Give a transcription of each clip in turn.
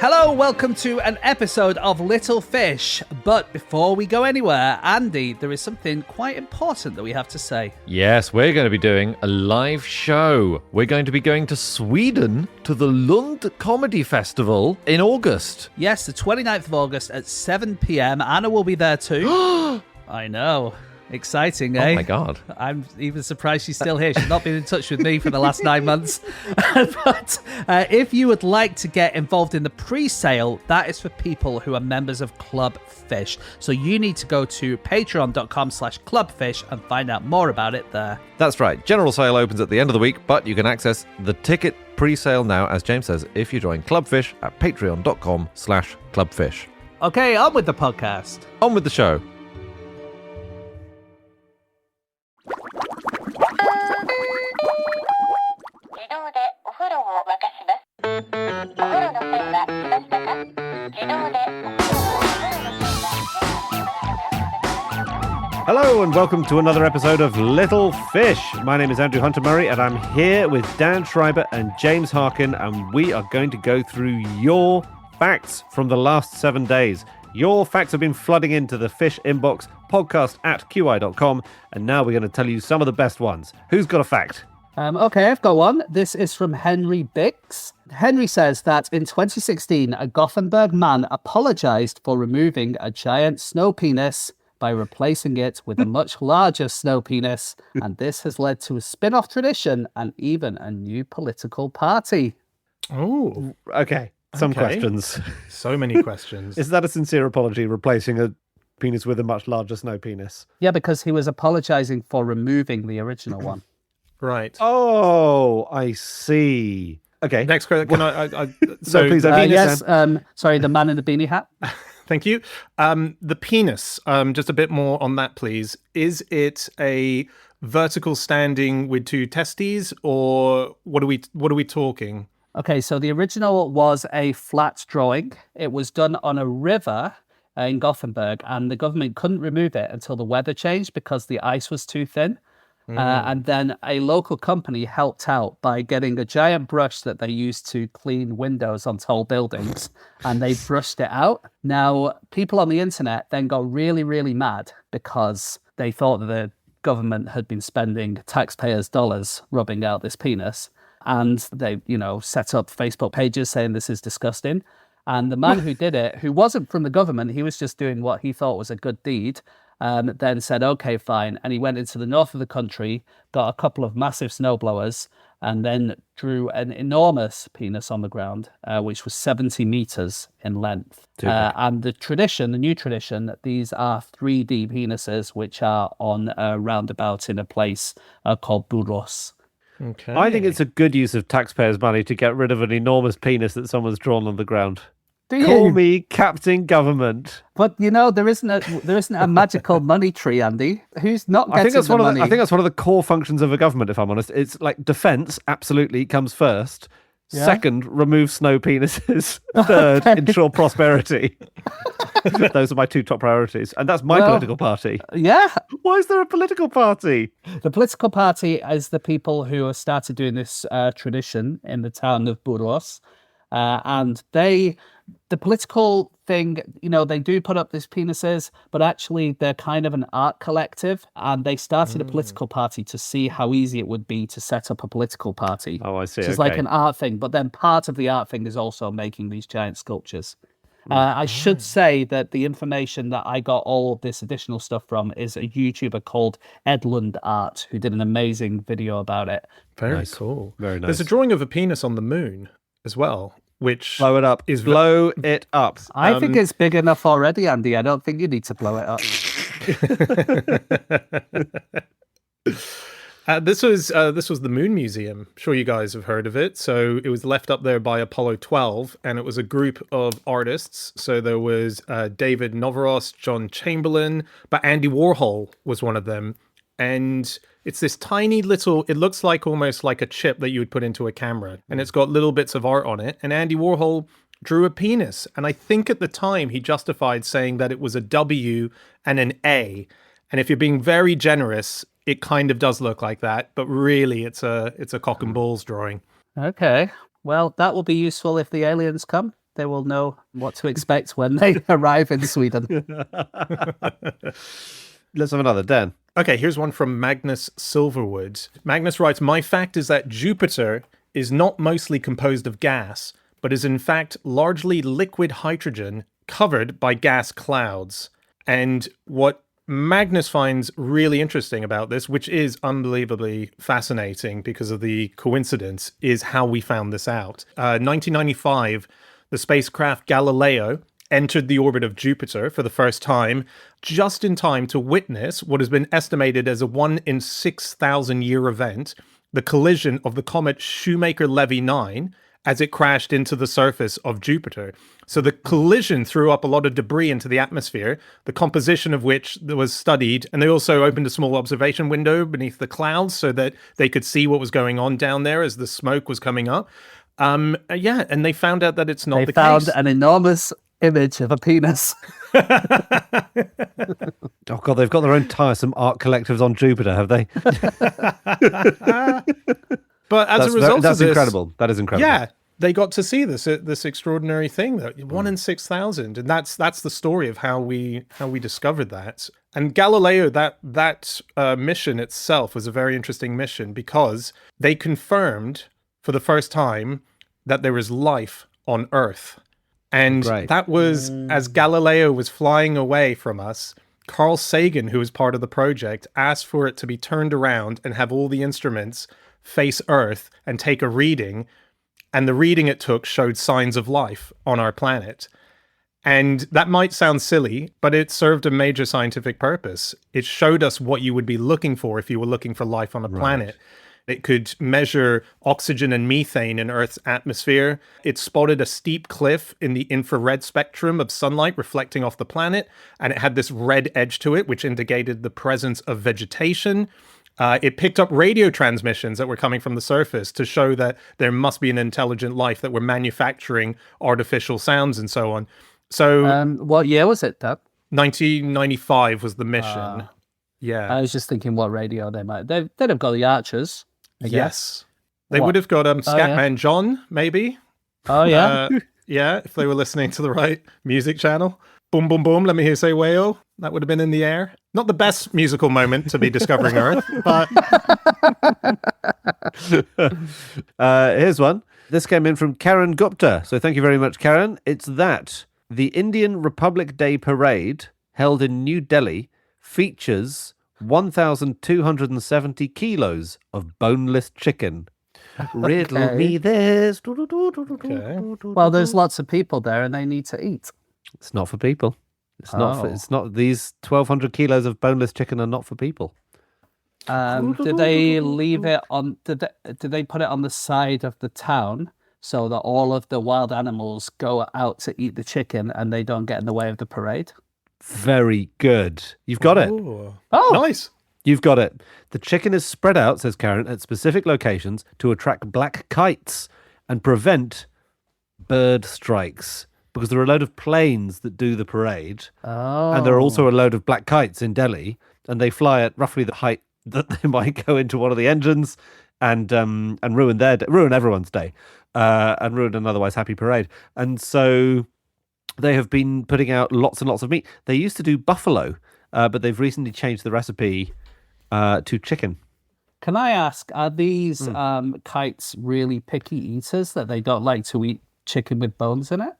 Hello, welcome to an episode of Little Fish. But before we go anywhere, Andy, there is something quite important that we have to say. Yes, we're going to be doing a live show. We're going to be going to Sweden to the Lund Comedy Festival in August. Yes, the 29th of August at 7 p.m. Anna will be there too. I know. Exciting, eh? Oh my God. I'm even surprised she's still here. She's not been in touch with me for the last 9 months. But if you would like to get involved in the pre-sale, that is for people who are members of Club Fish. So you need to go to patreon.com/clubfish and find out more about it there. That's right. General sale opens at the end of the week, but you can access the ticket pre-sale now, as James says, if you join Club Fish at patreon.com/clubfish. Okay, on with the podcast. On with the show. Hello and welcome to another episode of Little Fish. My name is Andrew Hunter Murray and I'm here with Dan Schreiber and James Harkin, and we are going to go through your facts from the last 7 days. Your facts have been flooding into the Fish inbox, podcast@qi.com, and now we're going to tell you some of the best ones. Who's got a fact? Okay, I've got one. This is from Henry Bix. Henry says that in 2016, a Gothenburg man apologized for removing a giant snow penis by replacing it with a much larger snow penis, and this has led to a spin-off tradition and even a new political party. Oh, Okay, some questions. So many questions. Is that a sincere apology, replacing a penis with a much larger snow penis? Yeah, because he was apologizing for removing the original one. Right. Oh, I see. Okay. Next question. Can I So please, the penis, yes, sorry, the man in the beanie hat. Thank you. The penis, just a bit more on that, please. Is it a vertical standing with two testes, or what are we talking? Okay, so the original was a flat drawing. It was done on a river in Gothenburg, and the government couldn't remove it until the weather changed because the ice was too thin. And then a local company helped out by getting a giant brush that they used to clean windows on tall buildings, and they brushed it out. Now, people on the internet then got really, really mad because they thought that the government had been spending taxpayers' dollars rubbing out this penis. And they, set up Facebook pages saying this is disgusting. And the man who did it, who wasn't from the government, he was just doing what he thought was a good deed, then said, okay, fine. And he went into the north of the country, got a couple of massive snowblowers, and then drew an enormous penis on the ground, which was 70 meters in length. And the new tradition, these are 3D penises, which are on a roundabout in a place called Buros. Okay. I think it's a good use of taxpayers' money to get rid of an enormous penis that someone's drawn on the ground. Call me Captain Government. But there isn't a magical money tree, Andy. Who's not getting I think that's the money? I think that's one of the core functions of a government, if I'm honest. It's like defence absolutely comes first. Yeah. Second, remove snow penises. Third, ensure prosperity. Those are my two top priorities. And that's my political party. Yeah. Why is there a political party? The political party is the people who have started doing this tradition in the town of Buros. And the political thing, they do put up these penises, but actually they're kind of an art collective, and they started a political party to see how easy it would be to set up a political party. Oh, I see. Which is like an art thing, but then part of the art thing is also making these giant sculptures. I should say that the information that I got all of this additional stuff from is a YouTuber called Edlund Art, who did an amazing video about it. Very cool. Very nice. There's a drawing of a penis on the moon as well, which blow it up. Blow it up. I think it's big enough already, Andy. I don't think you need to blow it up. This was the Moon Museum. I'm sure you guys have heard of it. So it was left up there by Apollo 12, and it was a group of artists. So there was David Novaros, John Chamberlain, but Andy Warhol was one of them. And it's this tiny little, it looks like almost like a chip that you would put into a camera. And it's got little bits of art on it. And Andy Warhol drew a penis. And I think at the time he justified saying that it was a W and an A. And if you're being very generous, it kind of does look like that. But really, it's a cock and balls drawing. Okay. Well, that will be useful if the aliens come. they will know what to expect when they arrive in Sweden. Let's have another, Dan. Okay, here's one from Magnus Silverwood. Magnus writes, my fact is that Jupiter is not mostly composed of gas, but is in fact largely liquid hydrogen covered by gas clouds. And what Magnus finds really interesting about this, which is unbelievably fascinating because of the coincidence, is how we found this out. 1995, the spacecraft Galileo entered the orbit of Jupiter for the first time, just in time to witness what has been estimated as a 1 in 6,000 year event, the collision of the comet Shoemaker-Levy 9 as it crashed into the surface of Jupiter. So the collision threw up a lot of debris into the atmosphere, the composition of which was studied, and they also opened a small observation window beneath the clouds so that they could see what was going on down there as the smoke was coming up. And they found out that it's not the case. They found an enormous image of a penis. Oh God, they've got their own tiresome art collectives on Jupiter, have they? But as a result of this, incredible. That is incredible. Yeah, they got to see this extraordinary thing, that 1 in 6,000, and that's the story of how we discovered that. And Galileo, that mission itself was a very interesting mission because they confirmed for the first time that there is life on Earth. And that was, as Galileo was flying away from us, Carl Sagan, who was part of the project, asked for it to be turned around and have all the instruments face Earth and take a reading. And the reading it took showed signs of life on our planet. And that might sound silly, but it served a major scientific purpose. It showed us what you would be looking for if you were looking for life on a planet. It could measure oxygen and methane in Earth's atmosphere. It spotted a steep cliff in the infrared spectrum of sunlight reflecting off the planet, and it had this red edge to it, which indicated the presence of vegetation. It picked up radio transmissions that were coming from the surface to show that there must be an intelligent life, that we're manufacturing artificial sounds and so on. So, what year was it, Dad? 1995 was the mission. Yeah. I was just thinking what radio they might. They'd have got the Archers. Yes. They would have got Scatman John, maybe. Oh, yeah? Yeah, if they were listening to the right music channel. Boom, boom, boom, let me hear say whale. That would have been in the air. Not the best musical moment to be discovering Earth, but... Here's one. This came in from Karen Gupta. So thank you very much, Karen. It's that the Indian Republic Day Parade held in New Delhi features 1,270 kilos of boneless chicken. Riddle me this. Well, there's lots of people there and they need to eat. It's not for people. It's not. These 1,200 kilos of boneless chicken are not for people. Did they leave it on? Did they put it on the side of the town so that all of the wild animals go out to eat the chicken and they don't get in the way of the parade? Very good. You've got it. Oh, nice. You've got it. The chicken is spread out, says Karen, at specific locations to attract black kites and prevent bird strikes, because there are a load of planes that do the parade. Oh. And there are also a load of black kites in Delhi, and they fly at roughly the height that they might go into one of the engines and ruin everyone's day, and ruin an otherwise happy parade. And so they have been putting out lots and lots of meat. They used to do buffalo, but they've recently changed the recipe to chicken. Can I ask, are these kites really picky eaters that they don't like to eat chicken with bones in it?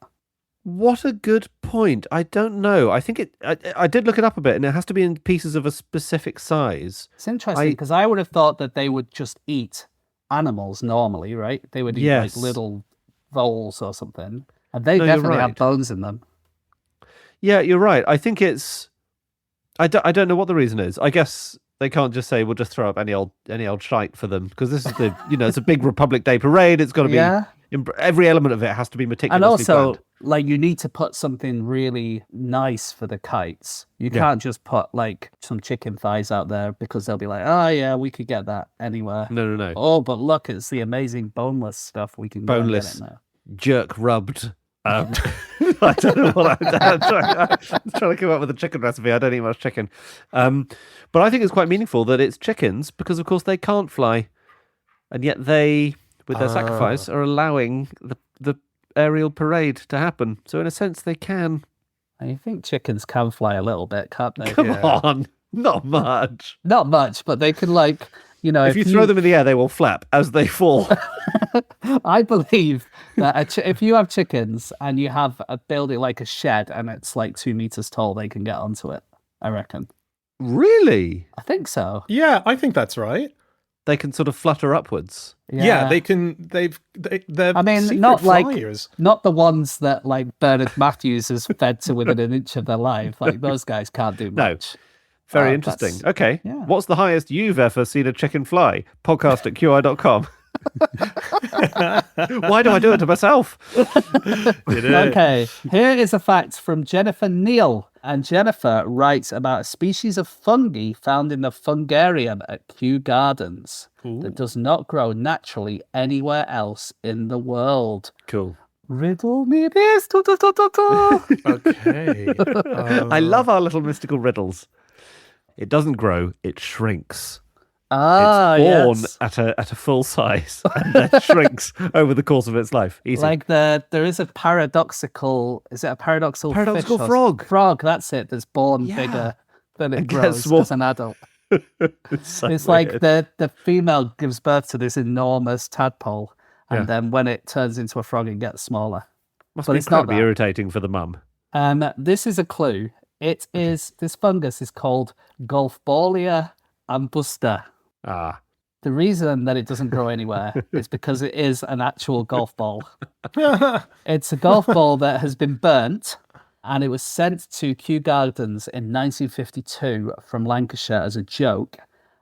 What a good point. I don't know. I think I did look it up a bit, and it has to be in pieces of a specific size. It's interesting because I would have thought that they would just eat animals normally, right? They would eat like little voles or something. And they definitely have bones in them. Yeah, you're right. I think it's... I don't know what the reason is. I guess they can't just say, we'll just throw up any old shite for them. Because this is the, it's a big Republic Day parade. It's got to be... Every element of it has to be meticulously And also, planned. like, you need to put something really nice for the kites. You can't just put, like, some chicken thighs out there because they'll be like, oh, yeah, we could get that anywhere. No. Oh, but look, it's the amazing boneless stuff. We can boneless, get it now. Jerk rubbed. I don't know what I'm trying to come up with a chicken recipe. I don't eat much chicken. But I think it's quite meaningful that it's chickens because, of course, they can't fly. And yet they, with their sacrifice, are allowing the aerial parade to happen. So in a sense, they can. I think chickens can fly a little bit, can't they? Come on, not much. Not much, but they can If you throw them in the air, they will flap as they fall. I believe that if you have chickens and you have a building like a shed and it's like 2 meters tall, they can get onto it, I reckon. Really? I think so. Yeah, I think that's right. They can sort of flutter upwards. Yeah, they can. They're I mean, secret not flyers. not the ones that like Bernard Matthews has fed to within an inch of their life. Like those guys can't do much. Very interesting. Okay. yeah. What's the highest you've ever seen a chicken fly? Podcast@qi.com. Why do I do it to myself? Okay, here is a fact from Jennifer Neal. And Jennifer writes about a species of fungi found in the fungarium at Kew Gardens that does not grow naturally anywhere else in the world. Cool. Riddle me this. Okay. I love our little mystical riddles. It doesn't grow, it shrinks. Ah, It's born yes. at a full size and then shrinks over the course of its life. Easy. Like there is a paradoxical. Is it a paradoxical Paradoxical fish or- frog. Frog, that's it. That's born Yeah. bigger than it And gets grows small. as an adult. So It's like weird. the female gives birth to this enormous tadpole, and Yeah. then when it turns into a frog, it gets smaller. Must but be it's not incredibly that. irritating for the mum. This is a clue. It is this fungus is called Golfballia ambusta. Ah. The reason that it doesn't grow anywhere is because it is an actual golf ball. It's a golf ball that has been burnt, and it was sent to Kew Gardens in 1952 from Lancashire as a joke.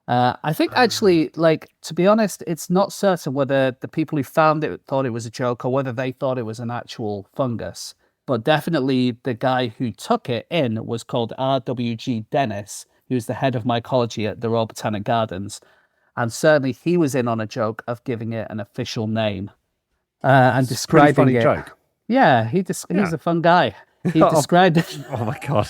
I think actually, to be honest, it's not certain whether the people who found it thought it was a joke or whether they thought it was an actual fungus. But definitely the guy who took it in was called R.W.G. Dennis, who's the head of mycology at the Royal Botanic Gardens. And certainly he was in on a joke of giving it an official name and Pretty describing funny it. joke. Yeah, he's a fun guy. He Oh. described it. Oh my god.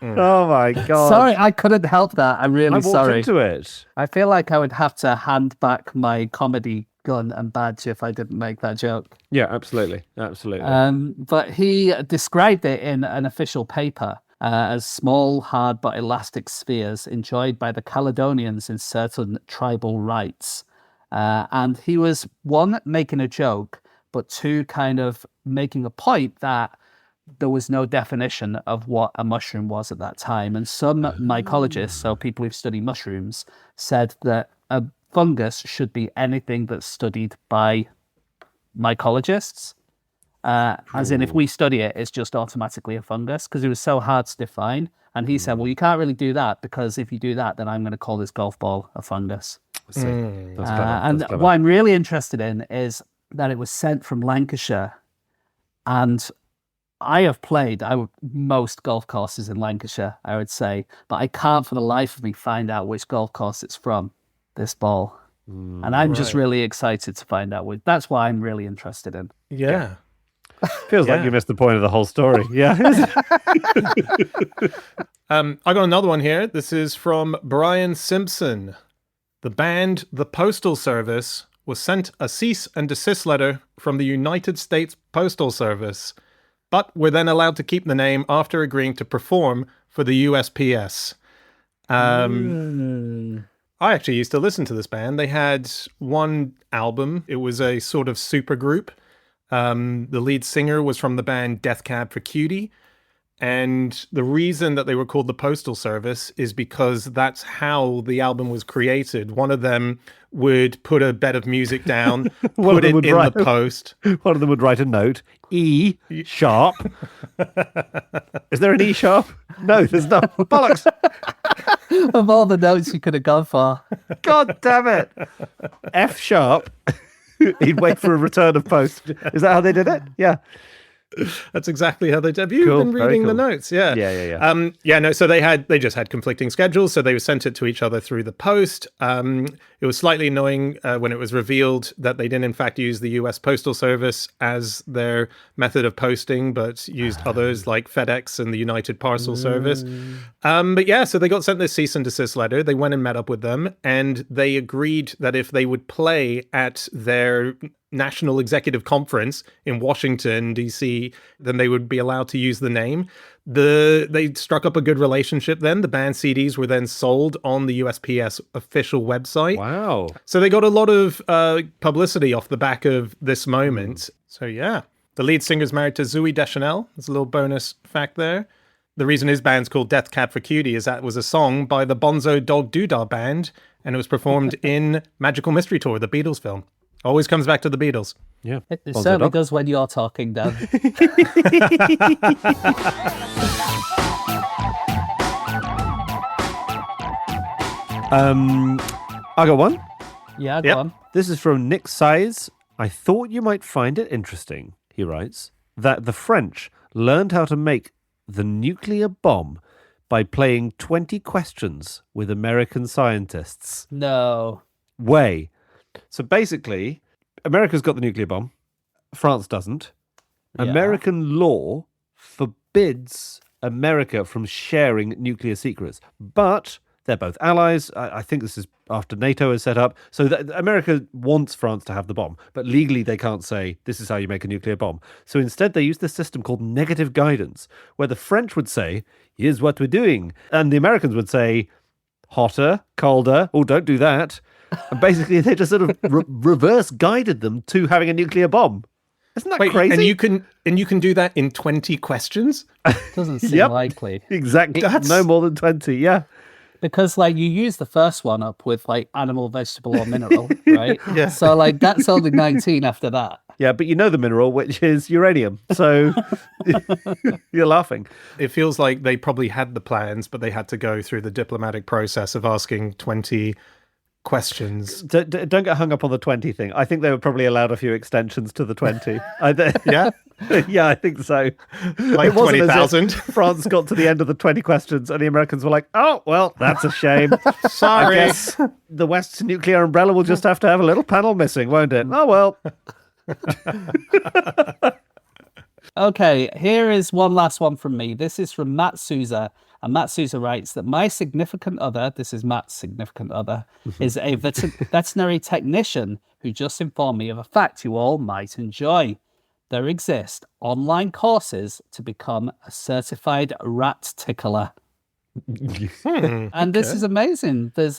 Oh my god. Sorry, I couldn't help that. I'm I really walked sorry. into it. I feel like I would have to hand back my comedy gun and badge if I didn't make that joke. Yeah, absolutely. Absolutely. But he described it in an official paper as small, hard but elastic spheres enjoyed by the Caledonians in certain tribal rites. And he was, one, making a joke, but two, kind of making a point that there was no definition of what a mushroom was at that time. And some mycologists, so people who've studied mushrooms, said that a fungus should be anything that's studied by mycologists. As in, if we study it, it's just automatically a fungus because it was so hard to define. And he said, well, you can't really do that because if you do that, then I'm going to call this golf ball a fungus. I see. That's clever. And That's clever. what I'm really interested in is that it was sent from Lancashire. And I have played most golf courses in Lancashire, I would say, but I can't for the life of me find out which golf course it's from, this ball. And I'm just really excited to find out. That's what I'm really interested in. Yeah. Feels like Yeah. you missed the point of the whole story. Yeah. I got another one here. This is from Brian Simpson. The band The Postal Service was sent a cease and desist letter from the United States Postal Service, but were then allowed to keep the name after agreeing to perform for the USPS. I actually used to listen to this band. They had one album. It was a sort of super group. The lead singer was from the band Death Cab for Cutie. And the reason that they were called the Postal Service is because that's how the album was created. One of them would put a bed of music down, One of put them it would in write- the post. One of them would write a note. E sharp. Is there an E sharp? No, there's not. Bollocks. Of all the notes you could have gone for. God damn it. F sharp. He'd wait for a return of post. Is that how they did it? Yeah. That's exactly how they did. You've Cool, been very reading the cool. notes, yeah. Yeah. No, so they just had conflicting schedules, so they sent it to each other through the post. It was slightly annoying when it was revealed that they didn't in fact use the US Postal Service as their method of posting, but used others like FedEx and the United Parcel Service. But yeah, so they got sent this cease and desist letter. They went and met up with them, and they agreed that if they would play at their national executive conference in Washington, D.C., then they would be allowed to use the name. They struck up a good relationship then. The band CDs were then sold on the USPS official website. Wow. So they got a lot of publicity off the back of this moment. So yeah, the lead singer is married to Zooey Deschanel. There's a little bonus fact there. The reason his band's called Death Cab for Cutie is that was a song by the Bonzo Dog Doodah Band, and it was performed in Magical Mystery Tour, the Beatles film. Always comes back to the Beatles. Yeah. It Bonzo certainly Dog. does when you're talking, Dan. I got one. Yeah, go Yep. on. This is from Nick Size. I thought you might find it interesting, he writes, that the French learned how to make the nuclear bomb by playing 20 questions with American scientists. No. Way. So basically, America's got the nuclear bomb. France doesn't. Yeah. American law forbids America from sharing nuclear secrets. But they're both allies. I think this is after NATO is set up. So America wants France to have the bomb, but legally they can't say this is how you make a nuclear bomb. So instead they use this system called negative guidance, where the French would say, here's what we're doing. And the Americans would say, hotter, colder, oh, don't do that. And basically they just sort of reverse guided them to having a nuclear bomb. Isn't that crazy? And you can do that in 20 questions? Doesn't seem Yep. likely. Exactly. That's- No more than 20, yeah. Because, like, you use the first one up with, like, animal, vegetable, or mineral, right? Yeah. So, like, that's only 19 after that. Yeah, but you know the mineral, which is uranium. So you're laughing. It feels like they probably had the plans, but they had to go through the diplomatic process of asking 20 questions. Don't get hung up on the 20 thing. I think they were probably allowed a few extensions to the 20. Yeah? Yeah, I think so. Like It wasn't as if 20,000? France got to the end of the 20 questions and the Americans were like, oh, well, that's a shame. Sorry. I guess the West's nuclear umbrella will just have to have a little panel missing, won't it? Oh, well. Okay, here is one last one from me. This is from Matt Souza. And Matt Souza writes that my significant other, this is Matt's significant other, is a veterinary technician who just informed me of a fact you all might enjoy. There exist online courses to become a certified rat tickler. And this is amazing. There's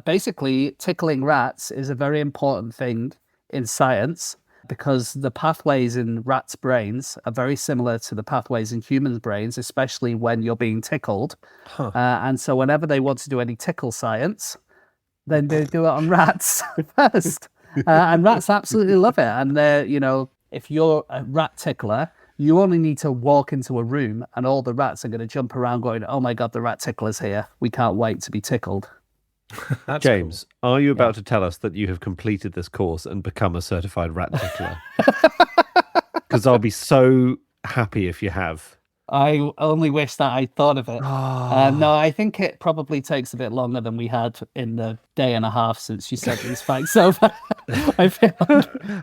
basically tickling rats is a very important thing in science because the pathways in rats' brains are very similar to the pathways in humans' brains, especially when you're being tickled. And so whenever they want to do any tickle science, then they do it on rats first. And rats absolutely love it. And they're, you know, if you're a rat tickler, you only need to walk into a room and all the rats are going to jump around going, oh my God, the rat tickler's here. We can't wait to be tickled. That's James, are you about to tell us that you have completed this course and become a certified rat tickler? Because I'll be so happy if you have. I only wish that I thought of it. No, I think it probably takes a bit longer than we had in the day and a half since you said these facts over. I feel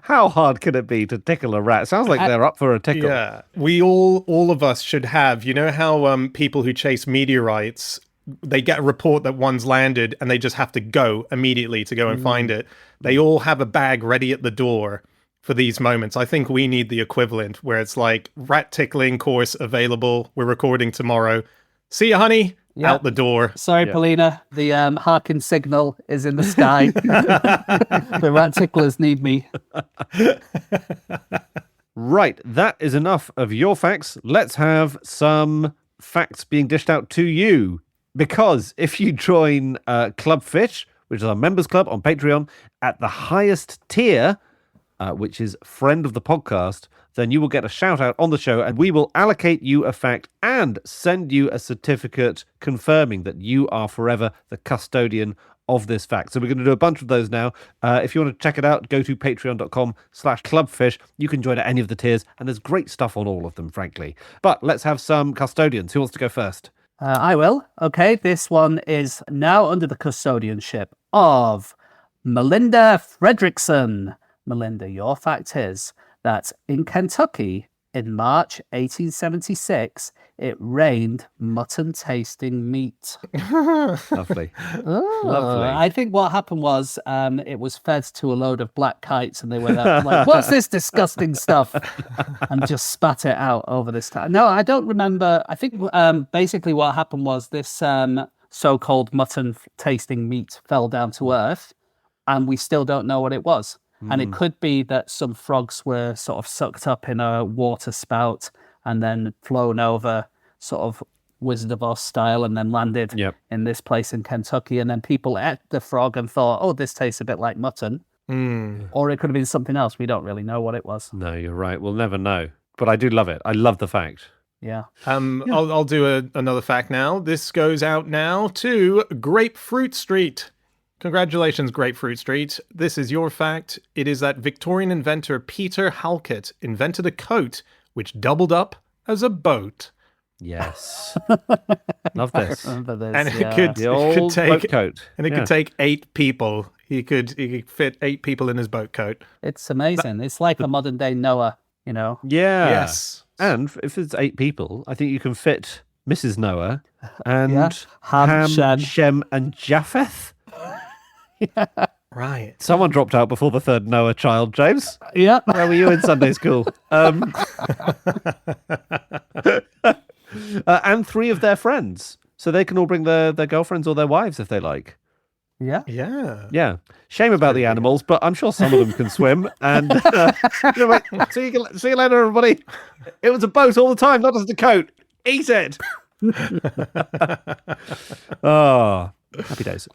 How hard can it be to tickle a rat? Sounds like they're up for a tickle. Yeah. We all of us should have, you know how people who chase meteorites, they get a report that one's landed and they just have to go immediately to go and find it. They all have a bag ready at the door for these moments. I think we need the equivalent where it's like rat tickling course available. We're recording tomorrow. See you, honey. Yeah. Out the door. Sorry, Paulina. The Harkin signal is in the sky. The rat ticklers need me. Right, that is enough of your facts. Let's have some facts being dished out to you. Because if you join Club Fish, which is our members club on Patreon, at the highest tier, which is friend of the podcast, then you will get a shout out on the show and we will allocate you a fact and send you a certificate confirming that you are forever the custodian of this fact. So we're going to do a bunch of those now. If you want to check it out, go to patreon.com/clubfish. You can join at any of the tiers and there's great stuff on all of them, frankly. But let's have some custodians. Who wants to go first? I will. Okay, this one is now under the custodianship of Melinda Fredrickson. Melinda, your fact is that in Kentucky, In March 1876, it rained mutton-tasting meat. Lovely. Oh, Lovely. I think what happened was it was fed to a load of black kites, and they were like, "What's this disgusting stuff?" and just spat it out over this time. No, I don't remember. I think basically what happened was this so-called mutton-tasting meat fell down to earth, and we still don't know what it was. And it could be that some frogs were sort of sucked up in a water spout and then flown over sort of Wizard of Oz style and then landed in this place in Kentucky. And then people ate the frog and thought, oh, this tastes a bit like mutton. Or it could have been something else. We don't really know what it was. No, you're right. We'll never know. But I do love it. I love the fact. Yeah. I'll do another fact now. This goes out now to Grapefruit Street. Congratulations, Grapefruit Street. This is your fact. It is that Victorian inventor Peter Halkett invented a coat which doubled up as a boat. Yes. Love this. Remember this, And yeah. it could take boat coat. And it could take 8 people. He could fit 8 people in his boat coat. It's amazing. It's like a modern day Noah, you know? Yeah. Yes. And if it's 8 people, I think you can fit Mrs. Noah and Yeah. Ham, Shem. Shem, and Japheth. Right. Someone dropped out before the third Noah child, James. Yeah. Where were you in Sunday school? And 3 of their friends. So they can all bring their girlfriends or their wives if they like. Yeah. Yeah. Yeah. Shame about the animals, but I'm sure some of them can swim. And see you later, everybody. It was a boat all the time, not just a coat. Eat it. Oh, happy days.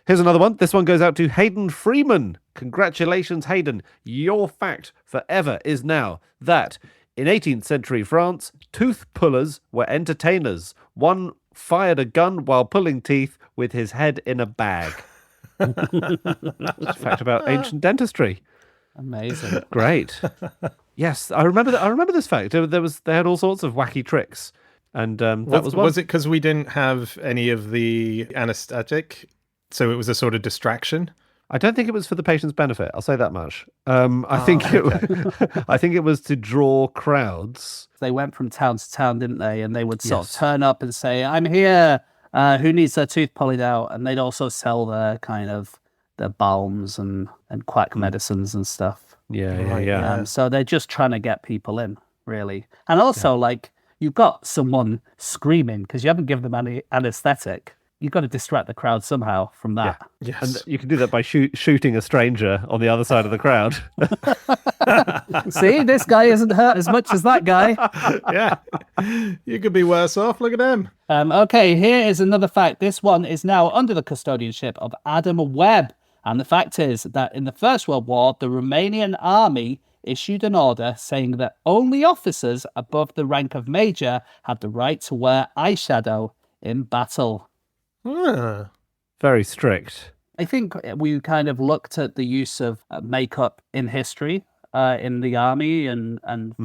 Here's another one. This one goes out to Hayden Freeman. Congratulations, Hayden. Your fact forever is now that in 18th century France, tooth pullers were entertainers. One fired a gun while pulling teeth with his head in a bag. That's a fact about ancient dentistry. Amazing. Great. Yes, I remember this fact. They had all sorts of wacky tricks, and that was one. Was it because we didn't have any of the anesthetic, so it was a sort of distraction? I don't think it was for the patient's benefit. I'll say that much. I think it was to draw crowds. They went from town to town, didn't they? And they would sort of turn up and say, "I'm here. Who needs their tooth pulled out?" And they'd also sell their balms and quack medicines and stuff. Yeah. So they're just trying to get people in, really. And also, like, you've got someone screaming because you haven't given them any anesthetic. You've got to distract the crowd somehow from that. Yes. And you can do that by shooting a stranger on the other side of the crowd. See, this guy isn't hurt as much as that guy. Yeah. You could be worse off. Look at him. Okay, here is another fact. This one is now under the custodianship of Adam Webb. And the fact is that in the First World War, the Romanian army issued an order saying that only officers above the rank of major had the right to wear eyeshadow in battle. Very strict. I think we kind of looked at the use of makeup in history in the army and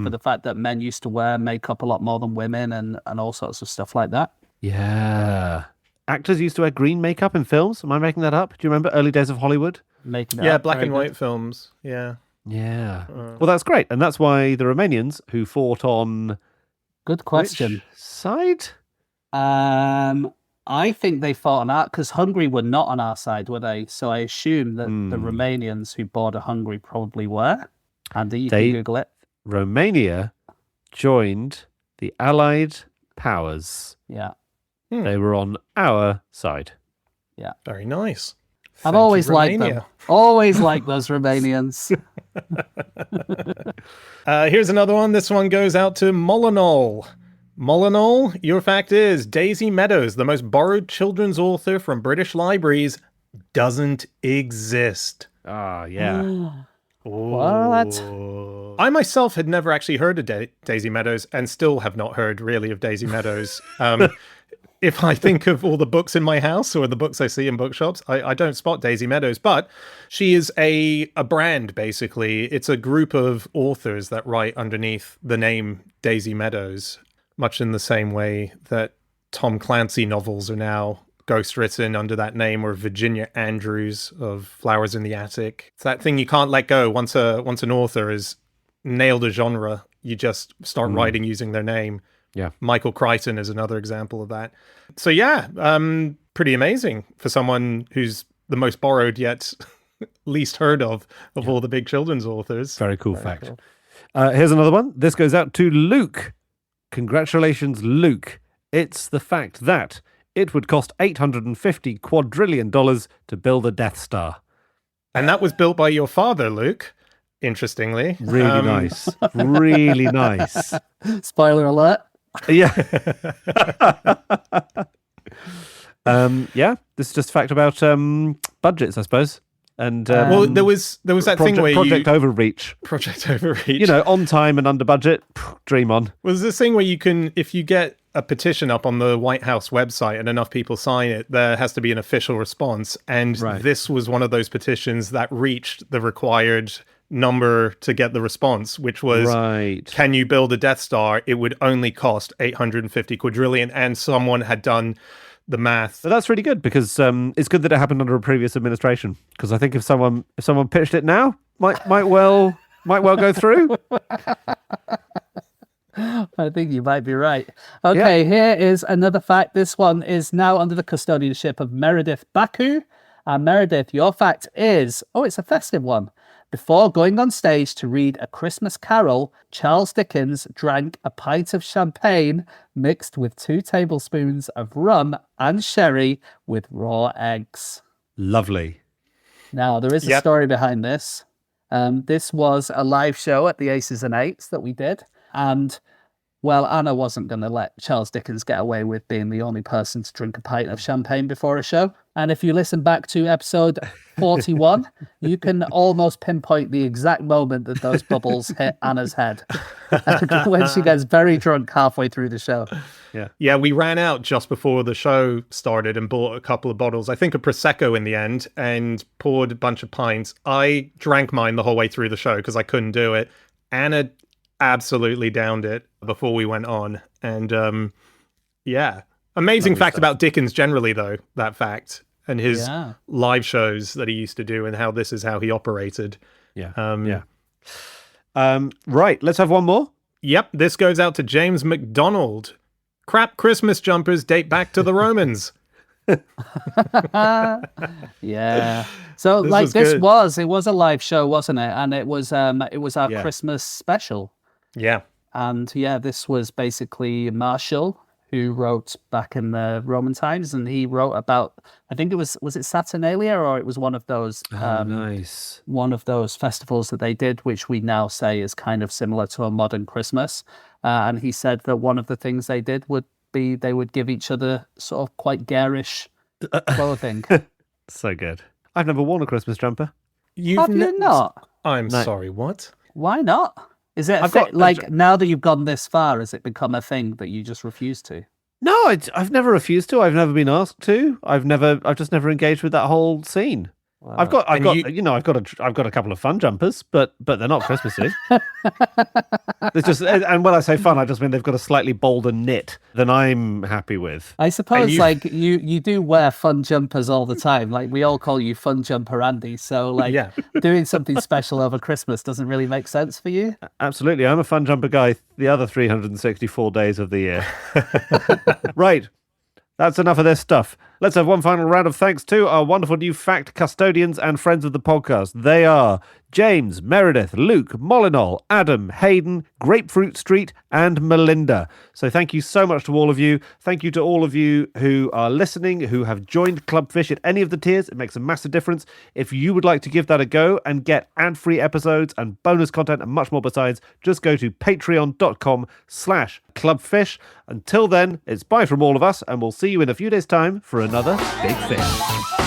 for the fact that men used to wear makeup a lot more than women and all sorts of stuff like that. Yeah. Actors used to wear green makeup in films. Am I making that up? Do you remember early days of Hollywood? Making it up. Black Very and good. white films. Yeah. Yeah. Well, that's great. And that's why the Romanians who fought on... Good question. Which side? I think they fought on our, because Hungary were not on our side, were they? So I assume that the Romanians who border Hungary probably were. Andy, you can Google it. Romania joined the Allied powers. Yeah. They were on our side. Yeah. Very nice. I've always liked them. Always liked those Romanians. Here's another one. This one goes out to Molyneux. Molyneux, your fact is Daisy Meadows, the most borrowed children's author from British libraries, doesn't exist. Ah, yeah. What? I myself had never actually heard of Daisy Meadows and still have not heard really of Daisy Meadows. If I think of all the books in my house or the books I see in bookshops, I don't spot Daisy Meadows, but she is a brand, basically. It's a group of authors that write underneath the name Daisy Meadows, much in the same way that Tom Clancy novels are now ghostwritten under that name, or Virginia Andrews of Flowers in the Attic. It's that thing you can't let go. Once an author has nailed a genre, you just start writing using their name. Yeah. Michael Crichton is another example of that. So yeah, pretty amazing for someone who's the most borrowed yet least heard of all the big children's authors. Very cool fact. Cool. Here's another one. This goes out to Luke. Congratulations, Luke. It's the fact that it would cost $850 quadrillion to build a Death Star. And that was built by your father, Luke, interestingly. Really nice. Really nice. Spoiler alert. Yeah. Yeah, this is just a fact about budgets, I suppose. And well, there was that thing where Project Overreach. Project Overreach. You know, on time and under budget, dream on. Well, there's this thing where you can, if you get a petition up on the White House website and enough people sign it, there has to be an official response. And this was one of those petitions that reached the required number to get the response, which was, can you build a Death Star? It would only cost 850 quadrillion. And someone had done the math. But that's really good, because it's good that it happened under a previous administration. Because I think if someone pitched it now, might well go through. I think you might be right. Okay, Here is another fact. This one is now under the custodianship of Meredith Baku. And Meredith, your fact is, it's a festive one. Before going on stage to read A Christmas Carol, Charles Dickens drank a pint of champagne mixed with 2 tablespoons of rum and sherry with raw eggs. Lovely. Now, there is a story behind this. This was a live show at the Aces and Eights that we did. And, well, Anna wasn't going to let Charles Dickens get away with being the only person to drink a pint of champagne before a show. And if you listen back to episode 41, you can almost pinpoint the exact moment that those bubbles hit Anna's head when she gets very drunk halfway through the show. Yeah, we ran out just before the show started and bought a couple of bottles, I think a Prosecco in the end, and poured a bunch of pints. I drank mine the whole way through the show because I couldn't do it. Anna absolutely downed it before we went on. And amazing fact about Dickens generally, though, that fact, and his live shows that he used to do, and how this is how he operated. Right, let's have one more. Yep, this goes out to James McDonald. Crap Christmas jumpers date back to the Romans. Yeah. So it was a live show, wasn't it? And it was our Christmas special. Yeah. And this was basically Martial, who wrote back in the Roman times, and he wrote about, I think was it Saturnalia, or it was one of those one of those festivals that they did, which we now say is kind of similar to a modern Christmas. And he said that one of the things they did would be they would give each other sort of quite garish clothing. So good. I've never worn a Christmas jumper. Have you not? I'm sorry, what? Why not? Is it now that you've gone this far, has it become a thing that you just refuse to? No, I've never refused to. I've never been asked to. I've just never engaged with that whole scene. Wow. I've got a couple of fun jumpers, but they're not Christmassy. It's just, and when I say fun, I just mean they've got a slightly bolder knit than I'm happy with. I suppose you do wear fun jumpers all the time. Like we all call you Fun Jumper Andy. So doing something special over Christmas doesn't really make sense for you. Absolutely, I'm a fun jumper guy the other 364 days of the year. Right. That's enough of this stuff. Let's have one final round of thanks to our wonderful new fact custodians and friends of the podcast. They are James, Meredith, Luke, Molinol, Adam, Hayden, Grapefruit Street, and Melinda. So thank you so much to all of you. Thank you to all of you who are listening, who have joined Clubfish at any of the tiers. It makes a massive difference. If you would like to give that a go and get ad-free episodes and bonus content and much more besides, just go to patreon.com/clubfish. Until then, it's bye from all of us, and we'll see you in a few days' time for another Big Fish.